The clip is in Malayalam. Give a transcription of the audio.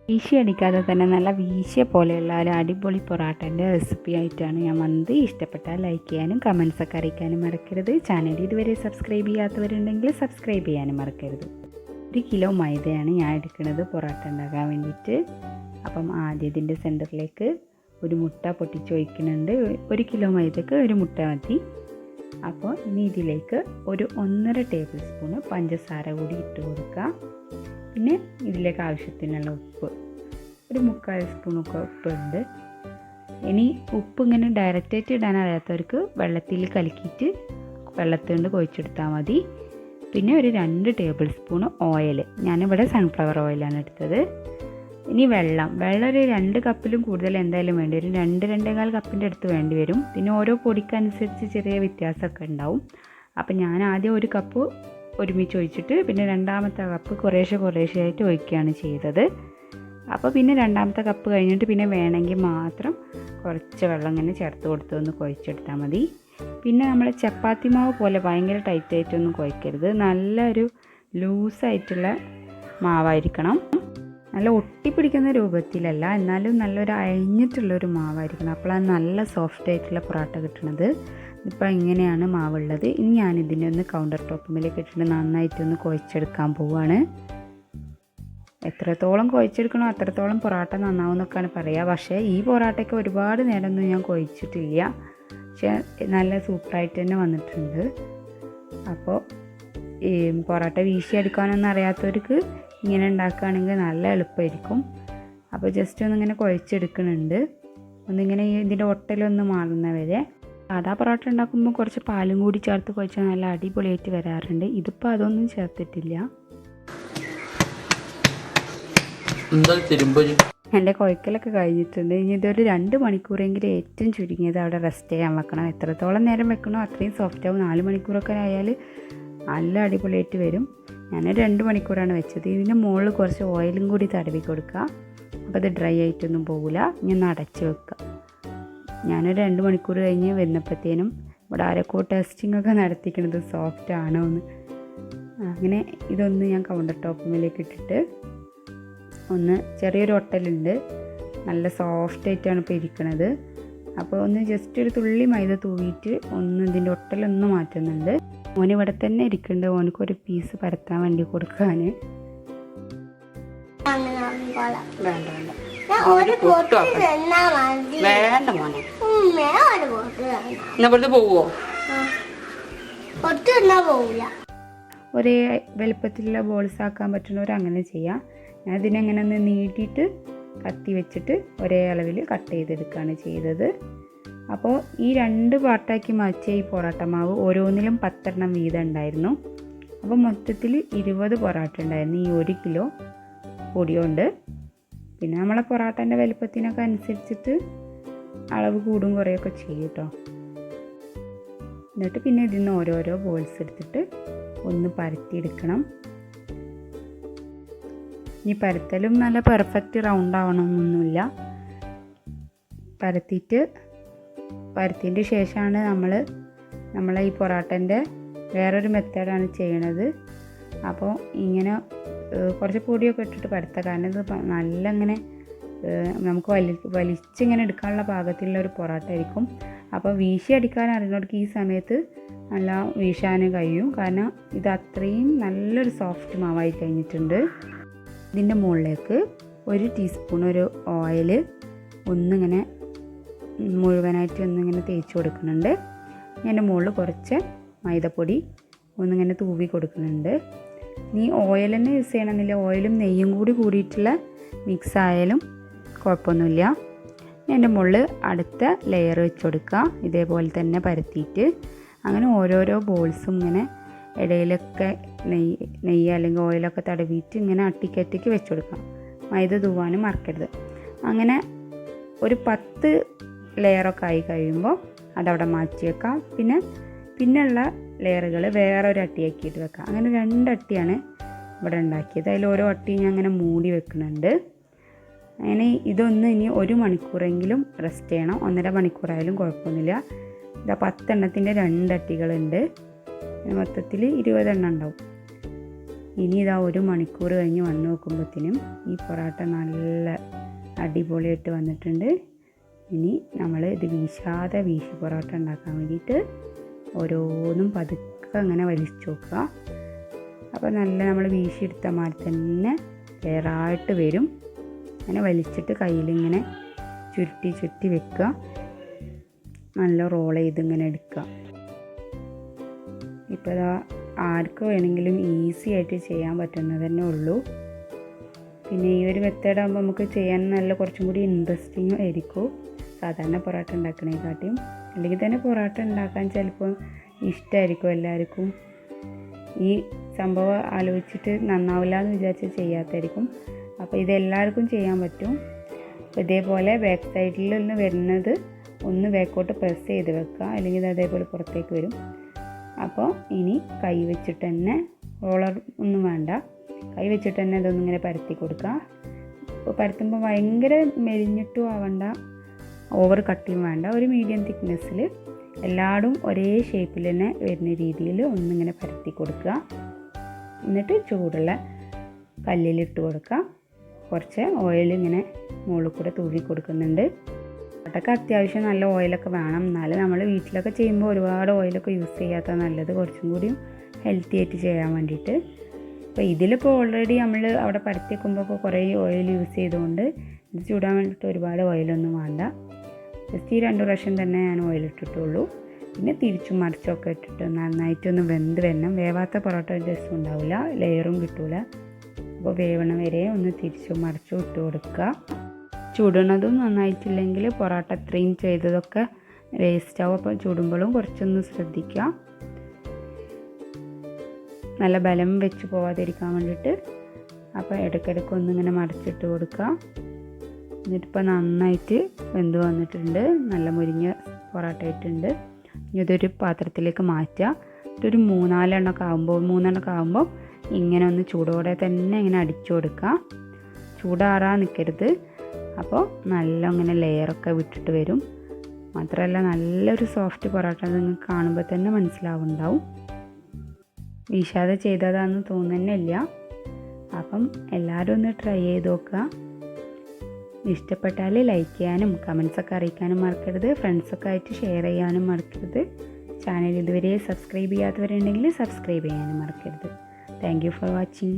വീശി അടിക്കാതെ തന്നെ നല്ല വീശിയ പോലെയുള്ള ഒരു അടിപൊളി പൊറാട്ടൻ്റെ റെസിപ്പി ആയിട്ടാണ് ഞാൻ വന്നത്. ഇഷ്ടപ്പെട്ടാൽ ലൈക്ക് ചെയ്യാനും കമൻസൊക്കെ അറിയിക്കാനും മറക്കരുത്. ചാനൽ ഇതുവരെ സബ്സ്ക്രൈബ് ചെയ്യാത്തവരുണ്ടെങ്കിൽ സബ്സ്ക്രൈബ് ചെയ്യാനും മറക്കരുത്. 1 കിലോ മൈദയാണ് ഞാൻ എടുക്കുന്നത് പൊറാട്ട ഉണ്ടാക്കാൻ വേണ്ടിയിട്ട്. അപ്പം ആദ്യം ഇതിൻ്റെ സെൻറ്ററിലേക്ക് ഒരു മുട്ട പൊട്ടിച്ച് ഒഴിക്കുന്നുണ്ട്. 1 കിലോ മൈദക്ക് ഒരു മുട്ട മതി. അപ്പോൾ ഇനി ഇതിലേക്ക് ഒരു 1.5 ടേബിൾ സ്പൂണ് പഞ്ചസാര കൂടി ഇട്ട് കൊടുക്കുക. പിന്നെ ഇതിലേക്ക് ആവശ്യത്തിനുള്ള ഉപ്പ്, ഒരു 3/4 സ്പൂണൊക്കെ ഉപ്പുണ്ട്. ഇനി ഉപ്പ് ഇങ്ങനെ ഡയറക്റ്റായിട്ട് ഇടാൻ അറിയാത്തവർക്ക് വെള്ളത്തിൽ കലക്കിയിട്ട് വെള്ളത്തിൽ കൊണ്ട് കുഴച്ചെടുത്താൽ മതി. പിന്നെ ഒരു 2 ടേബിൾ സ്പൂണ് ഓയിൽ, ഞാനിവിടെ സൺഫ്ലവർ ഓയിലാണ് എടുത്തത്. ഇനി വെള്ളം ഒരു 2 കപ്പിലും കൂടുതൽ എന്തായാലും വേണ്ടി വരും. 2-2.25 കപ്പിൻ്റെ അടുത്ത് വേണ്ടി വരും. പിന്നെ ഓരോ പൊടിക്കനുസരിച്ച് ചെറിയ വ്യത്യാസമൊക്കെ ഉണ്ടാവും. അപ്പം ഞാൻ ആദ്യം 1 കപ്പ് ഒരുമിച്ച് ഒഴിച്ചിട്ട് പിന്നെ രണ്ടാമത്തെ കപ്പ് കുറേശ്ശെയായിട്ട് ഒഴിക്കുകയാണ് ചെയ്തത്. അപ്പോൾ പിന്നെ രണ്ടാമത്തെ കപ്പ് കഴിഞ്ഞിട്ട് പിന്നെ വേണമെങ്കിൽ മാത്രം കുറച്ച് വെള്ളം ഇങ്ങനെ ചേർത്ത് കൊടുത്ത് ഒന്ന് കുഴച്ചെടുത്താൽ മതി. പിന്നെ നമ്മൾ ചപ്പാത്തി മാവ് പോലെ ഭയങ്കര ടൈറ്റായിട്ടൊന്നും കുഴക്കരുത്. നല്ലൊരു ലൂസായിട്ടുള്ള മാവായിരിക്കണം. നല്ല ഒട്ടിപ്പിടിക്കുന്ന രൂപത്തിലല്ല, എന്നാലും നല്ലൊരു അയഞ്ഞിട്ടുള്ളൊരു മാവായിരിക്കണം. അപ്പോഴാണ് നല്ല സോഫ്റ്റ് ആയിട്ടുള്ള പൊറോട്ട കിട്ടുന്നത്. ഇപ്പോൾ ഇങ്ങനെയാണ് മാവുള്ളത്. ഇനി ഞാനിതിനെ ഒന്ന് കൗണ്ടർ ടോപ്പിലേക്ക് ഇട്ടിട്ട് നന്നായിട്ടൊന്ന് കുഴച്ചെടുക്കാൻ പോവുകയാണ്. എത്രത്തോളം കുഴച്ചെടുക്കണോ അത്രത്തോളം പൊറോട്ട നന്നാവും എന്നൊക്കെയാണ് പറയുക. പക്ഷേ ഈ പൊറോട്ടയ്ക്ക് ഒരുപാട് നേരമൊന്നും ഞാൻ കുഴച്ചിട്ടില്ല. പക്ഷേ നല്ല സൂപ്പറായിട്ട് തന്നെ വന്നിട്ടുണ്ട്. അപ്പോൾ ഈ പൊറോട്ട വീശിയെടുക്കാനൊന്നും അറിയാത്തവർക്ക് ഇങ്ങനെ ഉണ്ടാക്കുകയാണെങ്കിൽ നല്ല എളുപ്പമായിരിക്കും. അപ്പോൾ ജസ്റ്റ് ഒന്നിങ്ങനെ കുഴച്ചെടുക്കുന്നുണ്ട്. ഒന്നിങ്ങനെ ഇതിൻ്റെ ഒട്ടലൊന്ന് മാറുന്നവരെ. സാധാ പൊറോട്ട ഉണ്ടാക്കുമ്പോൾ കുറച്ച് പാലും കൂടി ചേർത്ത് കുഴച്ചാൽ നല്ല അടിപൊളിയായിട്ട് വരാറുണ്ട്. ഇതിപ്പോൾ അതൊന്നും ചേർത്തിട്ടില്ല. എൻ്റെ കുഴക്കലൊക്കെ കഴിഞ്ഞിട്ടുണ്ട്. ഇനി ഇതൊരു 2 മണിക്കൂറെങ്കിലും ഏറ്റവും ചുരുങ്ങിയത് അവിടെ റെസ്റ്റ് ചെയ്യാൻ വെക്കണം. എത്രത്തോളം നേരം വെക്കണോ അത്രയും സോഫ്റ്റ് ആവും. 4 മണിക്കൂറൊക്കെ ആയാൽ നല്ല അടിപൊളിയായിട്ട് വരും. ഞാൻ 2 മണിക്കൂറാണ് വെച്ചത്. ഇതിൻ്റെ മുകളിൽ കുറച്ച് ഓയിലും കൂടി തടവി കൊടുക്കുക. അപ്പോൾ അത് ഡ്രൈ ആയിട്ടൊന്നും പോകില്ല. ഇനി ഒന്ന് അടച്ച് വെക്കുക. ഞാനൊരു 2 മണിക്കൂർ കഴിഞ്ഞ് വരുന്നപ്പോഴത്തേനും ഇവിടെ ആരൊക്കെ ടെസ്റ്റിങ്ങൊക്കെ നടത്തിക്കണത് സോഫ്റ്റ് ആണോ എന്ന്. അങ്ങനെ ഇതൊന്ന് ഞാൻ കൗണ്ടർ ടോപ്പിലേക്ക് ഇട്ടിട്ട് ഒന്ന് ചെറിയൊരു ഒട്ടലുണ്ട്. നല്ല സോഫ്റ്റായിട്ടാണ് ഇപ്പോൾ ഇരിക്കണത്. അപ്പോൾ ഒന്ന് ജസ്റ്റ് ഒരു തുള്ളി മൈദ തൂവിയിട്ട് ഒന്ന് ഇതിൻ്റെ ഒട്ടലൊന്ന് മാറ്റുന്നുണ്ട്. ഓന് ഇവിടെ തന്നെ ഇരിക്കുന്നുണ്ട്. ഓനക്കൊരു പീസ് പരത്താൻ വേണ്ടി കൊടുക്കാൻ. വേണ്ട മോനെ, പോവോ? ഒരേ വലുപ്പത്തിലുള്ള ബോൾസ് ആക്കാൻ പറ്റുന്നവർ അങ്ങനെ ചെയ്യാം. ഞാൻ ഇതിനെങ്ങനെ ഒന്ന് നീട്ടിയിട്ട് കത്തി വെച്ചിട്ട് ഒരേ അളവിൽ കട്ട് ചെയ്തെടുക്കുകയാണ് ചെയ്തത്. അപ്പോൾ ഈ 2 പാർട്ടാക്കി മാറ്റിയ ഈ പൊറോട്ട മാവ് ഓരോന്നിലും 10 എണ്ണം വീതം ഉണ്ടായിരുന്നു. അപ്പോൾ മൊത്തത്തിൽ 20 പൊറോട്ട ഉണ്ടായിരുന്നു ഈ 1 കിലോ പൊടിയുണ്ട്. പിന്നെ നമ്മളെ പൊറോട്ടൻ്റെ വലുപ്പത്തിനൊക്കെ അനുസരിച്ചിട്ട് അളവ് കൂടും കുറയൊക്കെ ചെയ്യും കേട്ടോ. എന്നിട്ട് പിന്നെ ഇതിൽ നിന്ന് ഓരോരോ ബോൾസ് എടുത്തിട്ട് ഒന്ന് പരത്തിയെടുക്കണം. ഇനി പരത്തലും നല്ല പെർഫെക്റ്റ് റൗണ്ട് ആവണമെന്നൊന്നുമില്ല. പരത്തിൻ്റെ ശേഷമാണ് നമ്മളെ ഈ പൊറോട്ടൻ്റെ വേറൊരു മെത്തേഡാണ് ചെയ്യണത്. അപ്പോൾ ഇങ്ങനെ കുറച്ച് പൊടിയൊക്കെ ഇട്ടിട്ട് പരത്താം. കാരണം ഇത് നല്ല ഇങ്ങനെ നമുക്ക് വലിച്ചിങ്ങനെ എടുക്കാനുള്ള പാകത്തിലുള്ള ഒരു പൊറോട്ട ആയിരിക്കും. അപ്പോൾ വീശി അടിക്കാൻ അറിയുന്നവർക്ക് ഈ സമയത്ത് നല്ല വീശാനും കഴിയും. കാരണം ഇത് അത്രയും നല്ലൊരു സോഫ്റ്റ് മാവായി കഴിഞ്ഞിട്ടുണ്ട്. ഇതിൻ്റെ മുകളിലേക്ക് 1 ടീസ്പൂൺ ഒരു ഓയിൽ ഒന്നിങ്ങനെ മുഴുവനായിട്ട് ഒന്നിങ്ങനെ തേച്ച് കൊടുക്കുന്നുണ്ട്. അതിൻ്റെ മുകളിൽ കുറച്ച് മൈദപ്പൊടി ഒന്നിങ്ങനെ തൂവി കൊടുക്കുന്നുണ്ട്. ഇനി ഓയിൽ തന്നെ യൂസ് ചെയ്യണമെന്നില്ല. ഓയിലും നെയ്യും കൂടിയിട്ടുള്ള മിക്സ് ആയാലും കുഴപ്പമൊന്നുമില്ല. അതിൻ്റെ മുകളിൽ അടുത്ത ലെയർ വെച്ച് കൊടുക്കുക. ഇതേപോലെ തന്നെ പരത്തിയിട്ട് അങ്ങനെ ഓരോരോ ബോൾസും ഇങ്ങനെ ഇടയിലൊക്കെ നെയ്യ് അല്ലെങ്കിൽ ഓയിലൊക്കെ തടവിയിട്ട് ഇങ്ങനെ അട്ടിക്കറ്റിക്ക് വെച്ച് കൊടുക്കാം. മൈദ തൂവാനും മറക്കരുത്. അങ്ങനെ ഒരു 10 ലെയറൊക്കെ ആയി കഴിയുമ്പോൾ അതവിടെ മാറ്റി വെക്കാം. പിന്നെയുള്ള ലെയറുകൾ വേറൊരു അട്ടിയാക്കിയിട്ട് വെക്കാം. അങ്ങനെ 2 അട്ടിയാണ് ഇവിടെ ഉണ്ടാക്കിയത്. അതിൽ ഓരോ അട്ടി ഞാൻ അങ്ങനെ മൂടി വെക്കുന്നുണ്ട്. അങ്ങനെ ഇതൊന്ന് ഇനി 1 മണിക്കൂറെങ്കിലും റെസ്റ്റ് ചെയ്യണം. 1.5 മണിക്കൂറായാലും കുഴപ്പമൊന്നുമില്ല. ഇതാ 10 എണ്ണത്തിൻ്റെ 2 അട്ടികളുണ്ട്. മൊത്തത്തിൽ 20 എണ്ണം ഉണ്ടാവും. ഇനി ഇതാ 1 മണിക്കൂർ കഴിഞ്ഞ് വന്ന് നോക്കുമ്പോഴത്തേനും ഈ പൊറോട്ട നല്ല അടിപൊളിയായിട്ട് വന്നിട്ടുണ്ട്. ഇനി നമ്മൾ ഇത് വീശി പൊറോട്ട ഉണ്ടാക്കാൻ വേണ്ടിയിട്ട് ഓരോന്നും പതുക്കെ അങ്ങനെ വലിച്ചു നോക്കുക. അപ്പോൾ നല്ല നമ്മൾ വീശിയെടുത്ത മാതിരി തന്നെ വേറായിട്ട് വരും. അങ്ങനെ വലിച്ചിട്ട് കയ്യിലിങ്ങനെ ചുരുട്ടി വെക്കുക. നല്ല റോൾ ചെയ്ത് ഇങ്ങനെ എടുക്കുക. ഇപ്പോൾ ഇതാ ആർക്ക് വേണമെങ്കിലും ഈസി ആയിട്ട് ചെയ്യാൻ പറ്റുന്നത് തന്നെ ഉള്ളൂ. പിന്നെ ഈ ഒരു മെത്തേഡ് ആകുമ്പോൾ നമുക്ക് ചെയ്യാൻ നല്ല കുറച്ചും കൂടി ഇൻട്രസ്റ്റിംഗ് ആയിരിക്കും സാധാരണ പൊറോട്ട ഉണ്ടാക്കണേക്കാട്ടിയും. അല്ലെങ്കിൽ തന്നെ പൊറോട്ട ഉണ്ടാക്കാൻ ചിലപ്പോൾ ഇഷ്ടമായിരിക്കും എല്ലാവർക്കും. ഈ സംഭവം ആലോചിച്ചിട്ട് നന്നാവില്ല എന്ന് വിചാരിച്ച് ചെയ്യാത്തായിരിക്കും. അപ്പോൾ ഇതെല്ലാവർക്കും ചെയ്യാൻ പറ്റും. അപ്പോൾ ഇതേപോലെ ബാക്ക് സൈഡിൽ നിന്ന് വരുന്നത് ഒന്ന് ബാക്കോട്ട് പ്രസ് ചെയ്ത് വെക്കുക, അല്ലെങ്കിൽ ഇത് അതേപോലെ പുറത്തേക്ക് വരും. അപ്പോൾ ഇനി കൈ വെച്ചിട്ട് തന്നെ, റോളർ ഒന്നും വേണ്ട, കൈ വെച്ചിട്ട് തന്നെ ഇതൊന്നിങ്ങനെ പരത്തി കൊടുക്കുക. അപ്പോൾ പരത്തുമ്പോൾ ഭയങ്കര മെലിഞ്ഞിട്ടും ആവണ്ട, ഓവർ കട്ടിയും വേണ്ട, ഒരു മീഡിയം തിക്നെസ്സിൽ എല്ലായിടും ഒരേ ഷേപ്പിൽ തന്നെ വരുന്ന രീതിയിൽ ഒന്നിങ്ങനെ പരത്തി കൊടുക്കുക. എന്നിട്ട് ചൂടുള്ള കല്ലിലിട്ട് കൊടുക്കുക. കുറച്ച് ഓയിൽ ഇങ്ങനെ മുകളിൽ കൂടെ തൂവി കൊടുക്കുന്നുണ്ട്. പൊറോട്ടയ്ക്ക് അത്യാവശ്യം നല്ല ഓയിലൊക്കെ വേണം. എന്നാലും നമ്മൾ വീട്ടിലൊക്കെ ചെയ്യുമ്പോൾ ഒരുപാട് ഓയിലൊക്കെ യൂസ് ചെയ്യാത്ത നല്ലത്, കുറച്ചും കൂടി ഹെൽത്തി ആയിട്ട് ചെയ്യാൻ വേണ്ടിയിട്ട്. അപ്പോൾ ഇതിലിപ്പോൾ ഓൾറെഡി നമ്മൾ അവിടെ പരത്തി വെക്കുമ്പോൾ കുറേ ഓയിൽ യൂസ് ചെയ്തുകൊണ്ട് ഇത് ചൂടാൻ വേണ്ടിയിട്ട് ഒരുപാട് ഓയിലൊന്നും വേണ്ട. ജസ്റ്റ് ഈ 2 പ്രാവശ്യം തന്നെ ഞാൻ ഓയിലിട്ടിട്ടുള്ളൂ. പിന്നെ തിരിച്ചും മറിച്ചൊക്കെ ഇട്ടിട്ട് നന്നായിട്ടൊന്ന് വെന്ത് വരണം. വേവാത്ത പൊറോട്ട രസം ഉണ്ടാവില്ല, ലെയറും കിട്ടില്ല. അപ്പോൾ വേവണ വരെ ഒന്ന് തിരിച്ചും മറിച്ചും ഇട്ട് കൊടുക്കുക. ചൂടുന്നതും നന്നായിട്ടില്ലെങ്കിൽ പൊറോട്ട അത്രയും ചെയ്തതൊക്കെ വേസ്റ്റ് ആവും. അപ്പോൾ ചൂടുമ്പോഴും കുറച്ചൊന്ന് ശ്രദ്ധിക്കുക, നല്ല ബലം വെച്ച് പോവാതിരിക്കാൻ വേണ്ടിയിട്ട്. അപ്പോൾ ഇടയ്ക്കിടയ്ക്ക് ഒന്നിങ്ങനെ മറിച്ചിട്ട് കൊടുക്കുക. എന്നിട്ടിപ്പോൾ നന്നായിട്ട് വെന്ത് വന്നിട്ടുണ്ട്, നല്ല മുരിഞ്ഞ പൊറോട്ട ആയിട്ടുണ്ട്. ഇനി ഇതൊരു പാത്രത്തിലേക്ക് മാറ്റുക. ഇതൊരു 3-4 എണ്ണമൊക്കെ ആകുമ്പോൾ ഇങ്ങനെ ഒന്ന് ചൂടോടെ തന്നെ ഇങ്ങനെ അടിച്ചു കൊടുക്കുക. ചൂടാറാൻ നിൽക്കരുത്. അപ്പോൾ നല്ല ഇങ്ങനെ ലെയറൊക്കെ വിട്ടിട്ട് വരും. മാത്രമല്ല നല്ലൊരു സോഫ്റ്റ് പൊറോട്ട നിങ്ങൾക്ക് കാണുമ്പോൾ തന്നെ മനസ്സിലാവുന്നുണ്ടാവും. വീശാതെ ചെയ്തതാണെന്ന് തോന്നുന്നില്ല. അപ്പം എല്ലാവരും ഒന്ന് ട്രൈ ചെയ്ത് നോക്കുക. ഇഷ്ടപ്പെട്ടാൽ ലൈക്ക് ചെയ്യാനും കമൻസൊക്കെ അറിയിക്കാനും മറക്കരുത്. ഫ്രണ്ട്സൊക്കെ ആയിട്ട് ഷെയർ ചെയ്യാനും മറക്കരുത്. ചാനൽ ഇതുവരെ സബ്സ്ക്രൈബ് ചെയ്യാത്തവരുണ്ടെങ്കിൽ സബ്സ്ക്രൈബ് ചെയ്യാനും മറക്കരുത്. Thank you for watching.